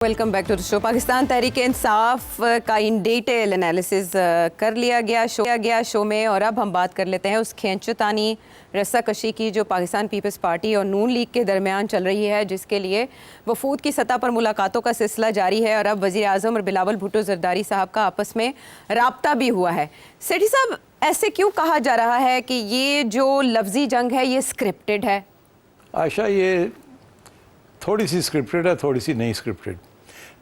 Welcome back to the show. Pakistan Tehreek Insaf का in detail analysis कर लिया गया शो में, और अब हम बात कर लेते हैं उस खींचतानी रस्साकशी की जो पाकिस्तान पीपल्स पार्टी और नून लीग के दरमियान चल रही है, जिसके लिए वफूद की सतह पर मुलाकातों का सिलसिला जारी है और अब वज़ीर आज़म और बिलावल भुट्टो ज़रदारी साहब का आपस में राब्ता भी हुआ है। सेठी साहब, ऐसे क्यों कहा जा रहा है कि ये जो लफ्ज़ी जंग है ये स्क्रिप्टेड है? आयशा, ये थोड़ी सी स्क्रिप्टेड है, थोड़ी सी नहीं स्क्रिप्टेड।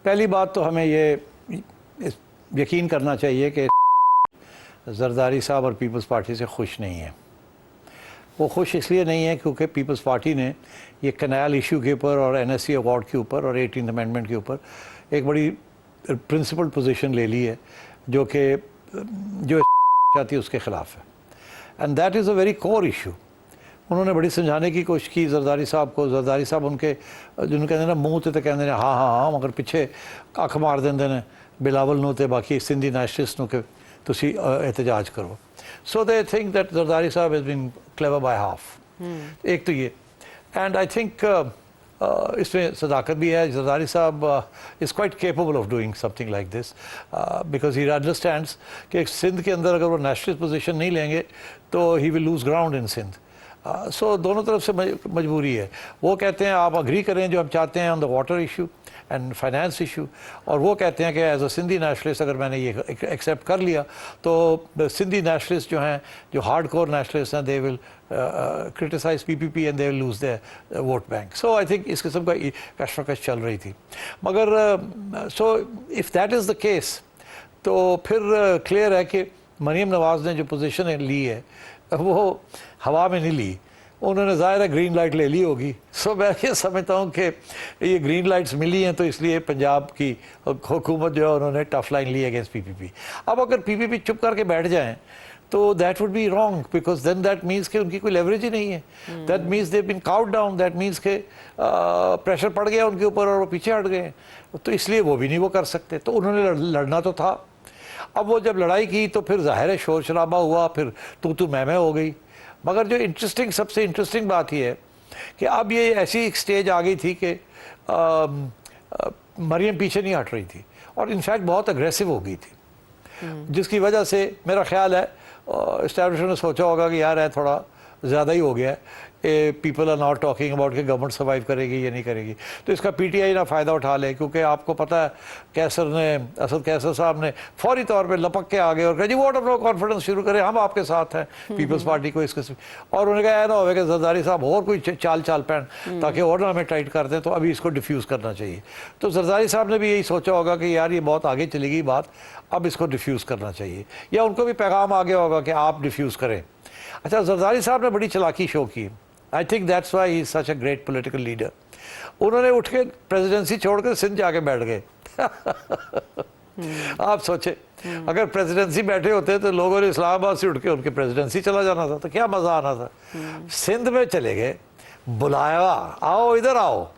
पहली बात तो हमें ये यकीन करना चाहिए कि ज़रदारी साहब और पीपल्स पार्टी से खुश नहीं है। वो खुश इसलिए नहीं है क्योंकि पीपल्स पार्टी ने ये कनाल इशू के ऊपर और NSC अवार्ड के ऊपर और 18th अमेंडमेंट के ऊपर एक बड़ी प्रिंसिपल पोजीशन ले ली है जो चाहती है उसके ख़िलाफ़ है। And that is a very core issue. उन्होंने बड़ी समझाने की कोशिश की ज़रदारी साहब को। ज़रदारी साहब उनके जिन्होंने कहते ना मुँह तो कहते हैं हाँ हाँ हाँ, मगर पिछे अख मार देंगे ने बिलावल नूं ते बाकी सिंधी नेशनलिस्ट नूं कि तुसी एहतजाज करो। So they think that Zardari साहब has been clever by half. एक तो ये, एंड आई थिंक इसमें सदाकत भी है। ज़रदारी साहब is quite capable of doing something like this because he understands कि सिंध के अंदर अगर वो नेशनलिस्ट पोजीशन नहीं लेंगे तो he will lose ground in Sindh. सो दोनों तरफ से मजबूरी है। वो कहते हैं आप अग्री करें जो हम चाहते हैं on the water issue and finance issue, और वो कहते हैं कि एज अ सिंधी नेशनलिस्ट अगर मैंने ये एक्सेप्ट कर लिया तो सिंधी नेशनलिस्ट जो हैं, जो हार्ड कोर नेशनलिस्ट हैं, they will criticise PPP and they will lose their vote bank. So I think इस किस्म का कशमकश चल रही थी। मगर so if that is the case तो फिर क्लियर है कि मरीम नवाज़ ने जो पोजीशन ली है वो हवा में नहीं ली, उन्होंने ज़ाहिर है ग्रीन लाइट ले ली होगी। सो मैं ये समझता हूँ कि ये ग्रीन लाइट्स मिली हैं तो इसलिए पंजाब की हुकूमत जो है उन्होंने टफ लाइन ली अगेंस्ट PPP। अब अगर PPP चुप करके बैठ जाएं तो that would be wrong, because then that means कि उनकी कोई लेवरेज ही नहीं है। That means they been caught down, that means के प्रेशर पड़ गया उनके ऊपर और वो पीछे हट गए, तो इसलिए वो भी नहीं वो कर सकते। तो उन्होंने लड़ना तो था। अब वो जब लड़ाई की तो फिर ज़ाहिर है शोर शराबा हुआ, फिर तू मैं हो गई। मगर जो सबसे इंटरेस्टिंग बात ये है कि अब ये ऐसी एक स्टेज आ गई थी कि मरियम पीछे नहीं हट रही थी और इनफैक्ट बहुत अग्रेसिव हो गई थी, जिसकी वजह से मेरा ख्याल है इस्टेब्लिशमेंट ने सोचा होगा कि यार है थोड़ा ज़्यादा ही हो गया है, people are not talking about कि गवर्नमेंट सर्वाइव करेगी या नहीं करेगी। तो इसका PTI ना फ़ायदा उठा ले, क्योंकि आपको पता है असद कैसर साहब ने फौरी तौर पे लपक के आ गए और कहा जी वोट ऑफ नो कॉन्फिडेंस शुरू करें, हम आपके साथ हैं पीपल्स पार्टी को इसके। और उन्होंने कहा ना हो कि ज़रदारी साहब और कोई चाल पैन ताकि और ना हमें टाइट कर दें, तो अभी इसको डिफ्यूज़ करना चाहिए। तो ज़रदारी साहब ने भी यही सोचा होगा कि यार ये बहुत आगे चली गई बात, अब इसको डिफ्यूज़ करना चाहिए, या उनको भी पैगाम आ गया होगा कि आप डिफ्यूज़ करें। अच्छा, ज़रदारी साहब ने बड़ी चलाकी शो की। I think that's why he is such a great political leader. उन्होंने उठ के प्रेसिडेंसी छोड़कर सिंध जाके बैठ गए। आप सोचे अगर प्रेसिडेंसी बैठे होते तो लोगों ने इस्लामाबाद से उठ के उनके प्रेसिडेंसी चला जाना था, तो क्या मज़ा आना था। सिंध में चले गए, बुलाया, आओ इधर आओ,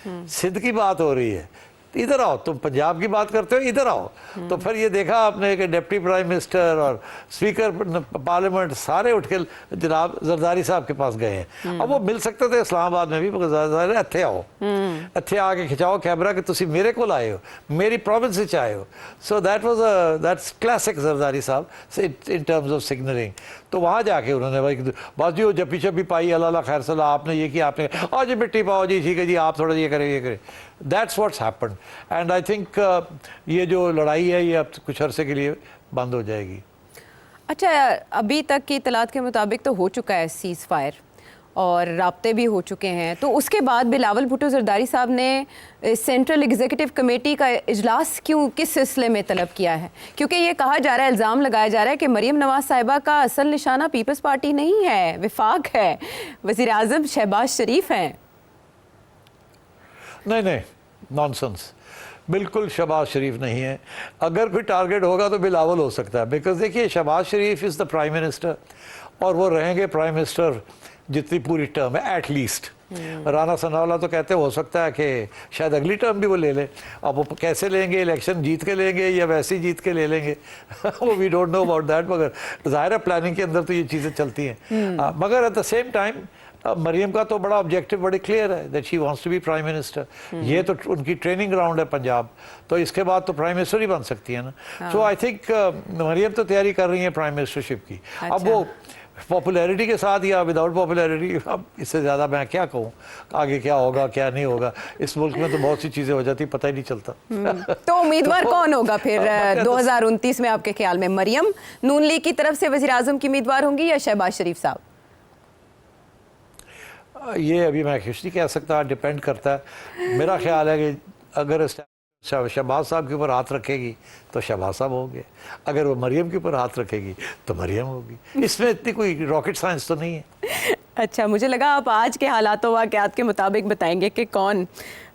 सिंध की बात हो रही है, इधर आओ, तुम पंजाब की बात करते हो, इधर आओ। तो फिर ये देखा आपने कि डिप्टी प्राइम मिनिस्टर और स्पीकर पार्लियामेंट सारे उठ के जनाब ज़रदारी साहब के पास गए हैं। अब वो मिल सकते थे इस्लामाबाद में भी, मगर ज़रदारी इत्थे आओ, इत्थे आके खिंचाओ कैमरा कि तुसी मेरे को आए हो, मेरी प्रोविंस से आए हो। सो दैट्स क्लासिक ज़रदारी साहब इन टर्म्स ऑफ सिग्नलिंग। तो वहाँ जाके उन्होंने भाई बस जी वो जप्पी शप्पी पाई, अल्लाह खैर सला, आपने ये किया, आपने आज मिट्टी पाओ जी, ठीक है जी, आप थोड़ा ये करें ये करें। That's what's happened and I think ये जो लड़ाई है ये अब कुछ अरसे के लिए बंद हो जाएगी। अच्छा, अभी तक की इतलात के मुताबिक तो हो चुका है सीज़ फायर और राब्ते भी हो चुके हैं, तो उसके बाद बिलावल भुट्टो ज़रदारी साहब ने सेंट्रल एग्जीक्यूटिव कमेटी का इजलास क्यों, किस सिलसिले में तलब किया है? क्योंकि ये कहा जा रहा है, इल्ज़ाम लगाया जा रहा है कि मरीम नवाज साहिबा का असल निशाना पीपल्स पार्टी नहीं है, विफाक है, वज़ीर आज़म शहबाज शरीफ हैं। नहीं, नॉनसेंस, बिल्कुल शहबाज शरीफ नहीं है। अगर कोई टारगेट होगा तो बिलावल हो सकता है, बिकॉज देखिए शहबाज शरीफ इज़ द प्राइम मिनिस्टर और वो रहेंगे प्राइम मिनिस्टर जितनी पूरी टर्म है एट लीस्ट। राना सनावला तो कहते हो सकता है कि शायद अगली टर्म भी वो ले लें। अब वो कैसे लेंगे, इलेक्शन जीत के लेंगे या वैसे ही जीत के ले लेंगे वो we don't know about that, मगर ज़ाहिर है प्लानिंग के अंदर तो ये चीज़ें चलती हैं। मगर at the same time Maryam का तो बड़ा ऑब्जेक्टिव बड़े क्लियर है that she wants to be prime minister. ये तो उनकी ट्रेनिंग ग्राउंड है पंजाब, तो इसके बाद तो प्राइम मिनिस्टर ही बन सकती है ना। सो आई थिंक मरियम तो तैयारी कर रही है प्राइम मिनिस्टरशिप की। अब वो पॉपुलैरिटी के साथ या विदाउट पॉपुलैरिटी, अब इससे ज़्यादा मैं क्या कहूँ आगे क्या होगा क्या नहीं होगा। इस मुल्क में तो बहुत सी चीज़ें हो जाती पता ही नहीं चलता। तो उम्मीदवार कौन होगा फिर 2029 में आपके ख्याल में? मरियम नून लीग की तरफ से वज़ीर आज़म की उम्मीदवार होंगी या शहबाज शरीफ साहब? ये अभी मैं कुछ नहीं कह सकता, डिपेंड करता है। मेरा ख्याल है कि अगर शहबाज साहब के ऊपर हाथ रखेगी तो शहबाज साहब होंगे, अगर वो मरियम के ऊपर हाथ रखेगी तो मरियम होगी। इसमें इतनी कोई रॉकेट साइंस तो नहीं है। अच्छा, मुझे लगा आप आज के हालातों वाक़यात के मुताबिक बताएंगे कि कौन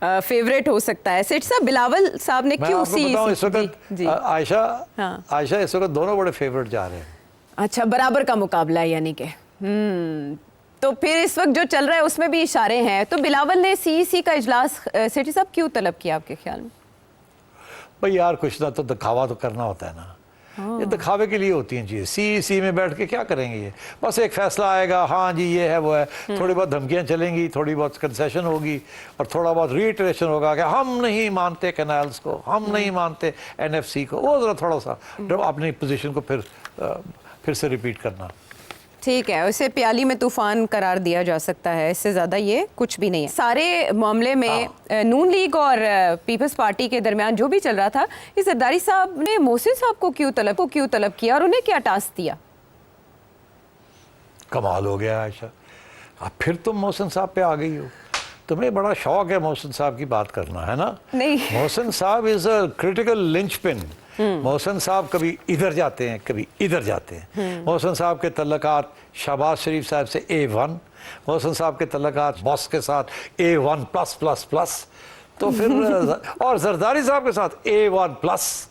फेवरेट हो सकता है। सेठ साहब, बिलावल साहब ने क्यों इस वक्त आयशा इस वक्त दोनों बड़े फेवरेट जा रहे हैं। अच्छा, बराबर का मुकाबला है यानी कि। तो फिर इस वक्त जो चल रहा है उसमें भी इशारे हैं। तो बिलावल ने सीईसी का इजलास सेठी साहब क्यों तलब किया आपके ख्याल में? भाई यार कुछ ना तो दिखावा तो करना होता है ना, ये दिखावे के लिए होती हैं चीज़ें। सीईसी में बैठ के क्या करेंगे, ये बस एक फैसला आएगा, हाँ जी ये है वो है, थोड़ी बहुत धमकियाँ चलेंगी, थोड़ी बहुत कंसेशन होगी और थोड़ा बहुत रीइटरेशन होगा कि हम नहीं मानते कैनाल्स को, हम नहीं मानते एनएफसी को। वो ज़रा थोड़ा सा अपनी पोजीशन को फिर से रिपीट करना। ठीक है, उसे प्याली में तूफान करार दिया जा सकता है, इससे ज़्यादा ये कुछ भी नहीं है। सारे मामले में नून लीग और पीपल्स पार्टी के दरमियान जो भी चल रहा था, इस जरदारी साहब ने मोहसिन साहब को क्यों तलब किया और उन्हें क्या टास्क दिया? कमाल हो गया आयशा, अब फिर तुम मोहसिन साहब पे आ गई हो। तुम्हें बड़ा शौक है मोहसिन साहब की बात करना, है ना? नहीं, मोहसिन साहब is a critical linchpin. Mohsin साहब कभी इधर जाते हैं कभी इधर जाते हैं। मोहसिन साहब के तल्लकात शहबाज शरीफ साहब से A1, मोहसिन साहब के तल्लकात बॉस के साथ A1+++, तो फिर और जरदारी साहब के साथ A1+।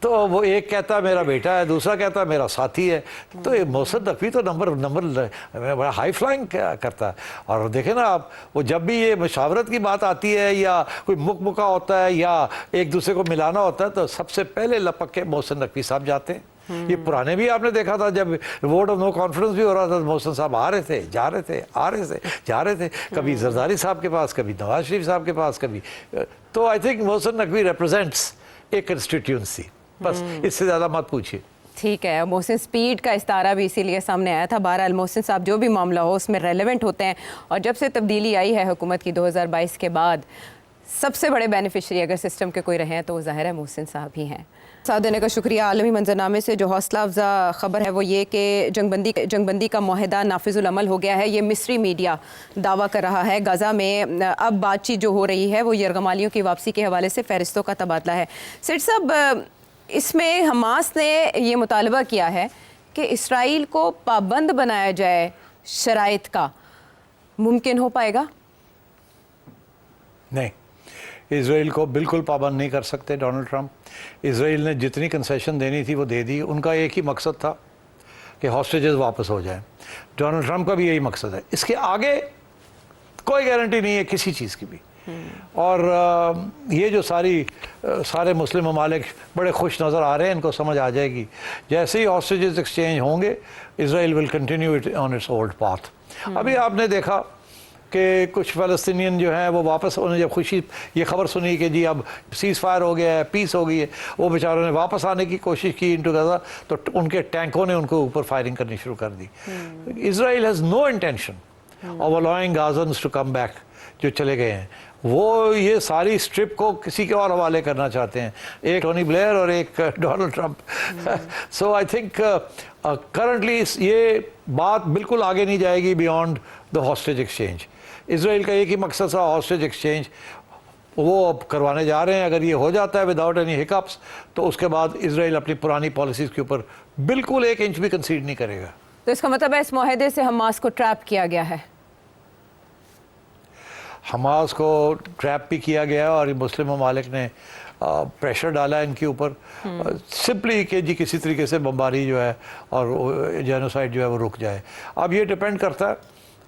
तो वो एक कहता है मेरा बेटा है, दूसरा कहता है मेरा साथी है। तो ये मोहसिन नकवी तो नंबर बड़ा हाई फ्लाइंग करता है। और देखें ना आप, वो जब भी ये मशावरत की बात आती है या कोई मुका होता है या एक दूसरे को मिलाना होता है तो सबसे पहले लपक के मोहसिन नकवी साहब जाते हैं। ये पुराने भी आपने देखा था, जब वोट ऑफ नो कॉन्फिडेंस भी हो रहा था तो मोहसिन साहब आ रहे थे, जा रहे थे, आ रहे थे, जा रहे थे, कभी जरदारी साहब के पास, कभी नवाज शरीफ साहब के पास, कभी। तो I think Mohsin Naqvi represents A constituency, बस इससे ज़्यादा मत पूछिए। ठीक है, मोहसिन स्पीड का इस्तारा भी इसीलिए सामने आया था। बहरहाल मोहसिन साहब जो भी मामला हो उसमें रेलेवेंट होते हैं, और जब से तब्दीली आई है हुकूमत की 2022 के बाद, सबसे बड़े बेनिफिशरी अगर सिस्टम के कोई रहे हैं तो वो ज़ाहिर है मोहसिन साहब ही हैं। साथ देने का शुक्रिया। आलमी मंजरनामे से जो हौसला अफजा ख़बर है वो ये कि जंगबंदी का मुआहदा नाफिजुल अमल हो गया है। ये मिस्री मीडिया दावा कर रहा है। गाज़ा में अब बातचीत जो हो रही है वो यरगमालियों की वापसी के हवाले से फ़हरिस्तों का तबादला है। सेठ साहब, इसमें हमास ने ये मुतालबा किया है कि इसराइल को पाबंद बनाया जाए शराइत का। मुमकिन हो पाएगा? नहीं, इजराइल को बिल्कुल पाबंद नहीं कर सकते डोनाल्ड ट्रंप। इजराइल ने जितनी कंसेशन देनी थी वो दे दी। उनका एक ही मकसद था कि हॉस्टेजेस वापस हो जाएं। डोनाल्ड ट्रंप का भी यही मकसद है। इसके आगे कोई गारंटी नहीं है किसी चीज़ की भी। और ये जो सारे मुस्लिम ममालिक बड़े खुश नज़र आ रहे हैं, इनको समझ आ जाएगी जैसे ही हॉस्टेजेस एक्सचेंज होंगे Israel will continue it on it's old path. अभी आपने देखा कि कुछ फ़लस्तीनियन जो हैं वो वापस, उन्हें जब ये खबर सुनी कि जी अब सीज़ फायर हो गया है, पीस हो गई है, वो बेचारों ने वापस आने की कोशिश की इनटू गाज़ा, तो उनके टैंकों ने उनको ऊपर फायरिंग करनी शुरू कर दी। Israel has no intention of allowing Gazans to come back. जो चले गए हैं वो ये सारी स्ट्रिप को किसी के और हवाले करना चाहते हैं, एक टोनी ब्लेयर और एक Donald Trump. So I think currently ये बात बिल्कुल आगे नहीं जाएगी beyond the hostage exchange. Israel का एक ही मकसद था हॉस्टेज एक्सचेंज, वो अब करवाने जा रहे हैं। अगर ये हो जाता है विदाउट एनी हिकअप्स तो उसके बाद इजराइल अपनी पुरानी पॉलिसीज़ के ऊपर बिल्कुल 1 इंच भी कंसीड नहीं करेगा। तो इसका मतलब है इस मुआहदे से हमास को ट्रैप किया गया है? हमास को ट्रैप भी किया गया और मुस्लिम ममालिक ने प्रेशर डाला इनके ऊपर सिंपली कि जी किसी तरीके से बमबारी जो है और जेनोसाइड जो है वो रुक जाए। अब ये डिपेंड करता है,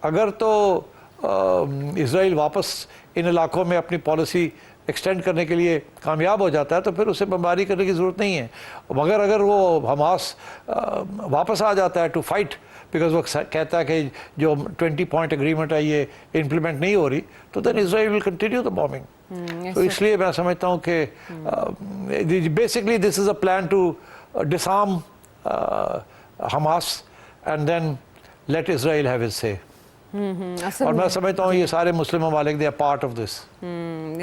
अगर तो इजराइल वापस इन इलाकों में अपनी पॉलिसी एक्सटेंड करने के लिए कामयाब हो जाता है तो फिर उसे बमबारी करने की ज़रूरत नहीं है। मगर अगर वो हमास वापस आ जाता है टू फाइट बिकॉज वो कहता है कि जो 20 पॉइंट एग्रीमेंट है ये इम्प्लीमेंट नहीं हो रही, तो then Israel will continue the bombing. तो इसलिए मैं समझता हूँ कि basically this is a plan to disarm Hamas and then let Israel have its say. और मैं समझता हूँ ये सारे मुस्लिम ममालिक they are part of this.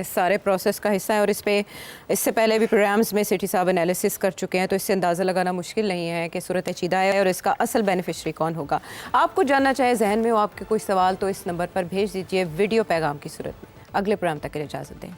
इस सारे प्रोसेस का हिस्सा है, और इससे पहले भी प्रोग्राम्स में सिटी साहब एनालिसिस कर चुके हैं, तो इससे अंदाज़ा लगाना मुश्किल नहीं है कि सूरत चीदा है और इसका असल बेनिफिशरी कौन होगा। आपको जानना चाहे जहन में हो आपके कोई सवाल, तो इस नंबर पर भेज दीजिए वीडियो पैगाम की सूरत में। अगले प्रोग्राम तक के लिए इजाज़त दें।